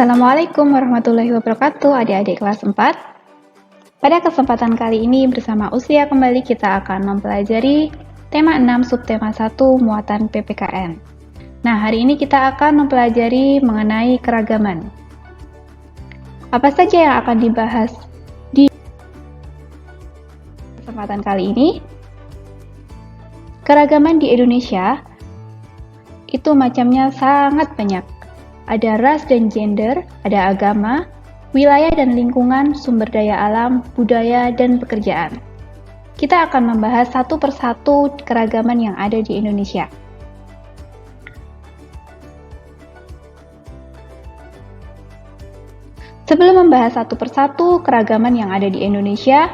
Assalamualaikum warahmatullahi wabarakatuh, adik-adik kelas 4. Pada kesempatan kali ini bersama Usia kembali kita akan mempelajari tema 6 subtema 1 muatan PPKN. Nah, hari ini kita akan mempelajari mengenai keragaman. Apa saja yang akan dibahas di kesempatan kali ini? Keragaman di Indonesia itu macamnya sangat banyak. Ada ras dan gender, ada agama, wilayah dan lingkungan, sumber daya alam, budaya, dan pekerjaan. Kita akan membahas satu persatu keragaman yang ada di Indonesia. Sebelum membahas satu persatu keragaman yang ada di Indonesia,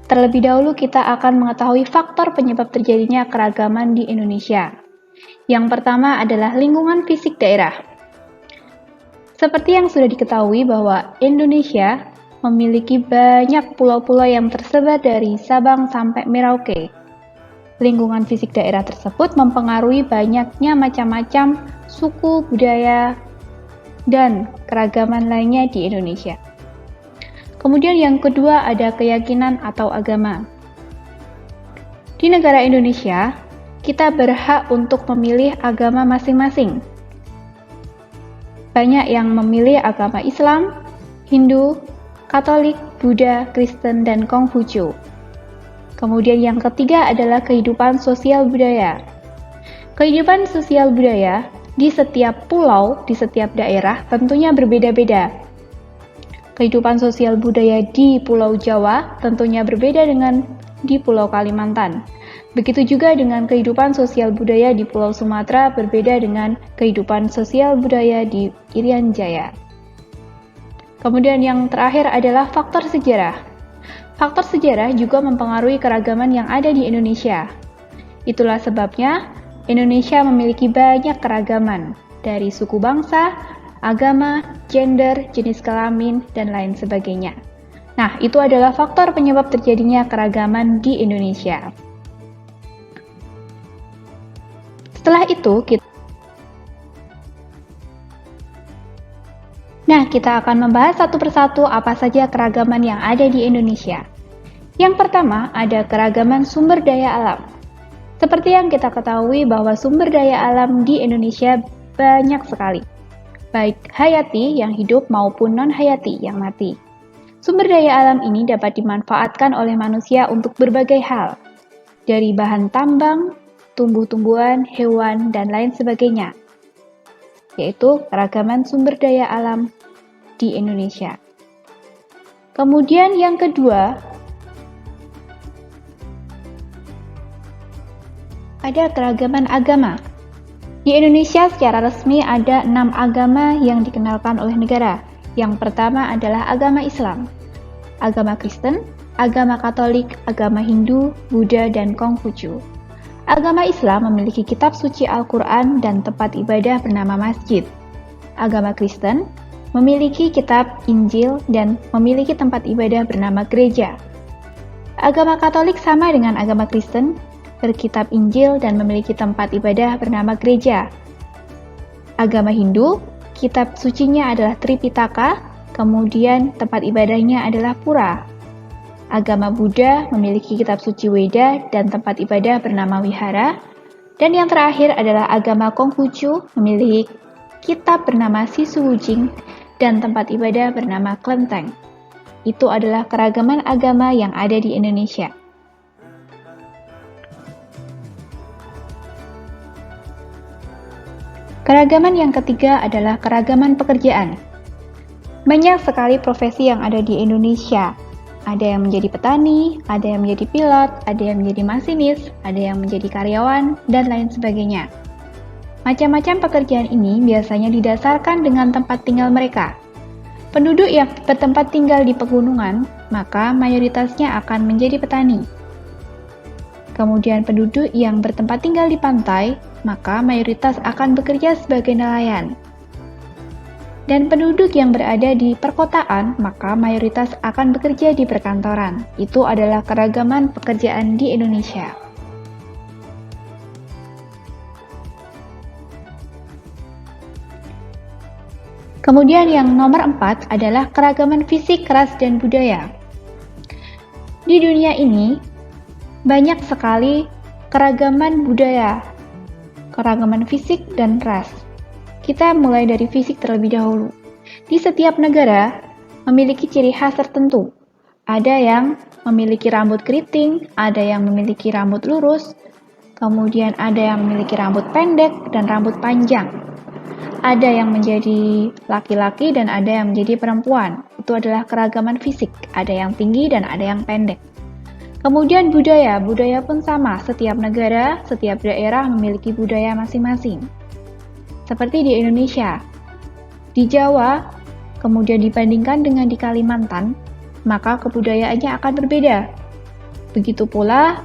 terlebih dahulu kita akan mengetahui faktor penyebab terjadinya keragaman di Indonesia. Yang pertama adalah lingkungan fisik daerah. Seperti yang sudah diketahui bahwa Indonesia memiliki banyak pulau-pulau yang tersebar dari Sabang sampai Merauke. Lingkungan fisik daerah tersebut mempengaruhi banyaknya macam-macam suku, budaya, dan keragaman lainnya di Indonesia. Kemudian yang kedua ada keyakinan atau agama. Di negara Indonesia, kita berhak untuk memilih agama masing-masing. Banyak yang memilih agama Islam, Hindu, Katolik, Buddha, Kristen, dan Konghucu. Kemudian yang ketiga adalah kehidupan sosial budaya. Kehidupan sosial budaya di setiap pulau, di setiap daerah tentunya berbeda-beda. Kehidupan sosial budaya di Pulau Jawa tentunya berbeda dengan di Pulau Kalimantan. Begitu juga dengan kehidupan sosial budaya di Pulau Sumatera berbeda dengan kehidupan sosial budaya di Irian Jaya. Kemudian yang terakhir adalah faktor sejarah. Faktor sejarah juga mempengaruhi keragaman yang ada di Indonesia. Itulah sebabnya Indonesia memiliki banyak keragaman dari suku bangsa, agama, gender, jenis kelamin, dan lain sebagainya. Nah, itu adalah faktor penyebab terjadinya keragaman di Indonesia. Setelah itu, kita akan membahas satu persatu apa saja keragaman yang ada di Indonesia. Yang pertama, ada keragaman sumber daya alam. Seperti yang kita ketahui bahwa sumber daya alam di Indonesia banyak sekali, baik hayati yang hidup maupun non-hayati yang mati. Sumber daya alam ini dapat dimanfaatkan oleh manusia untuk berbagai hal, dari bahan tambang, tumbuh-tumbuhan, hewan, dan lain sebagainya, yaitu keragaman sumber daya alam di Indonesia. Kemudian yang kedua, ada keragaman agama. Di Indonesia secara resmi ada 6 agama yang dikenalkan oleh negara. Yang pertama adalah agama Islam, agama Kristen, agama Katolik, agama Hindu, Buddha, dan Konghucu. Agama Islam memiliki kitab suci Al-Quran dan tempat ibadah bernama masjid. Agama Kristen memiliki kitab Injil dan memiliki tempat ibadah bernama gereja. Agama Katolik sama dengan agama Kristen, berkitab Injil dan memiliki tempat ibadah bernama gereja. Agama Hindu, kitab sucinya adalah Tripitaka, kemudian tempat ibadahnya adalah pura. Agama Buddha memiliki kitab suci Weda dan tempat ibadah bernama Wihara. Dan yang terakhir adalah agama Konghucu memiliki kitab bernama Sisuwujing dan tempat ibadah bernama Klenteng. Itu adalah keragaman agama yang ada di Indonesia. Keragaman yang ketiga adalah keragaman pekerjaan. Banyak sekali profesi yang ada di Indonesia. Ada yang menjadi petani, ada yang menjadi pilot, ada yang menjadi masinis, ada yang menjadi karyawan, dan lain sebagainya. Macam-macam pekerjaan ini biasanya didasarkan dengan tempat tinggal mereka. Penduduk yang bertempat tinggal di pegunungan, maka mayoritasnya akan menjadi petani. Kemudian penduduk yang bertempat tinggal di pantai, maka mayoritas akan bekerja sebagai nelayan. Dan penduduk yang berada di perkotaan, maka mayoritas akan bekerja di perkantoran. Itu adalah keragaman pekerjaan di Indonesia. Kemudian yang nomor 4 adalah keragaman fisik, ras, dan budaya. Di dunia ini, banyak sekali keragaman budaya, keragaman fisik, dan ras. Kita mulai dari fisik terlebih dahulu. Di setiap negara memiliki ciri khas tertentu. Ada yang memiliki rambut keriting, ada yang memiliki rambut lurus, kemudian ada yang memiliki rambut pendek dan rambut panjang. Ada yang menjadi laki-laki dan ada yang menjadi perempuan. Itu adalah keragaman fisik, ada yang tinggi dan ada yang pendek. Kemudian budaya pun sama, setiap negara, setiap daerah memiliki budaya masing-masing. Seperti di Indonesia, di Jawa, kemudian dibandingkan dengan di Kalimantan, maka kebudayaannya akan berbeda. Begitu pula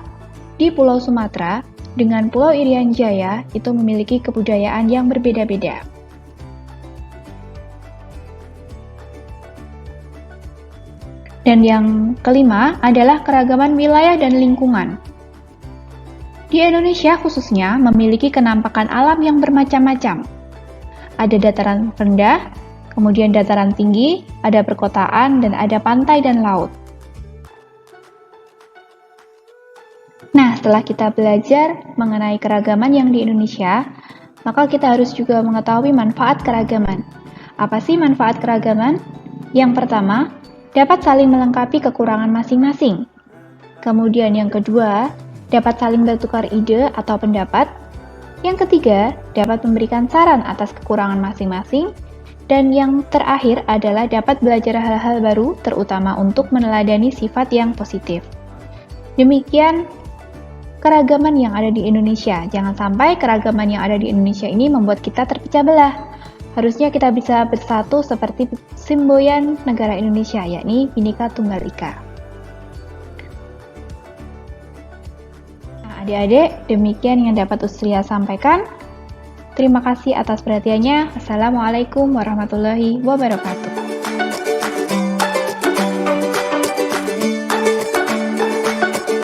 di Pulau Sumatera dengan Pulau Irian Jaya itu memiliki kebudayaan yang berbeda-beda. Dan yang kelima adalah keragaman wilayah dan lingkungan. Di Indonesia khususnya memiliki kenampakan alam yang bermacam-macam. Ada dataran rendah, kemudian dataran tinggi, ada perkotaan, dan ada pantai dan laut. Nah, setelah kita belajar mengenai keragaman yang di Indonesia, maka kita harus juga mengetahui manfaat keragaman. Apa sih manfaat keragaman? Yang pertama, dapat saling melengkapi kekurangan masing-masing. Kemudian yang kedua, dapat saling bertukar ide atau pendapat. Yang ketiga, dapat memberikan saran atas kekurangan masing-masing. Dan yang terakhir adalah dapat belajar hal-hal baru, terutama untuk meneladani sifat yang positif. Demikian keragaman yang ada di Indonesia. Jangan sampai keragaman yang ada di Indonesia ini membuat kita terpecah belah. Harusnya kita bisa bersatu seperti semboyan negara Indonesia, yakni Bhinneka Tunggal Ika. Nah, adik-adik, demikian yang dapat Ustria sampaikan. Terima kasih atas perhatiannya. Assalamualaikum warahmatullahi wabarakatuh.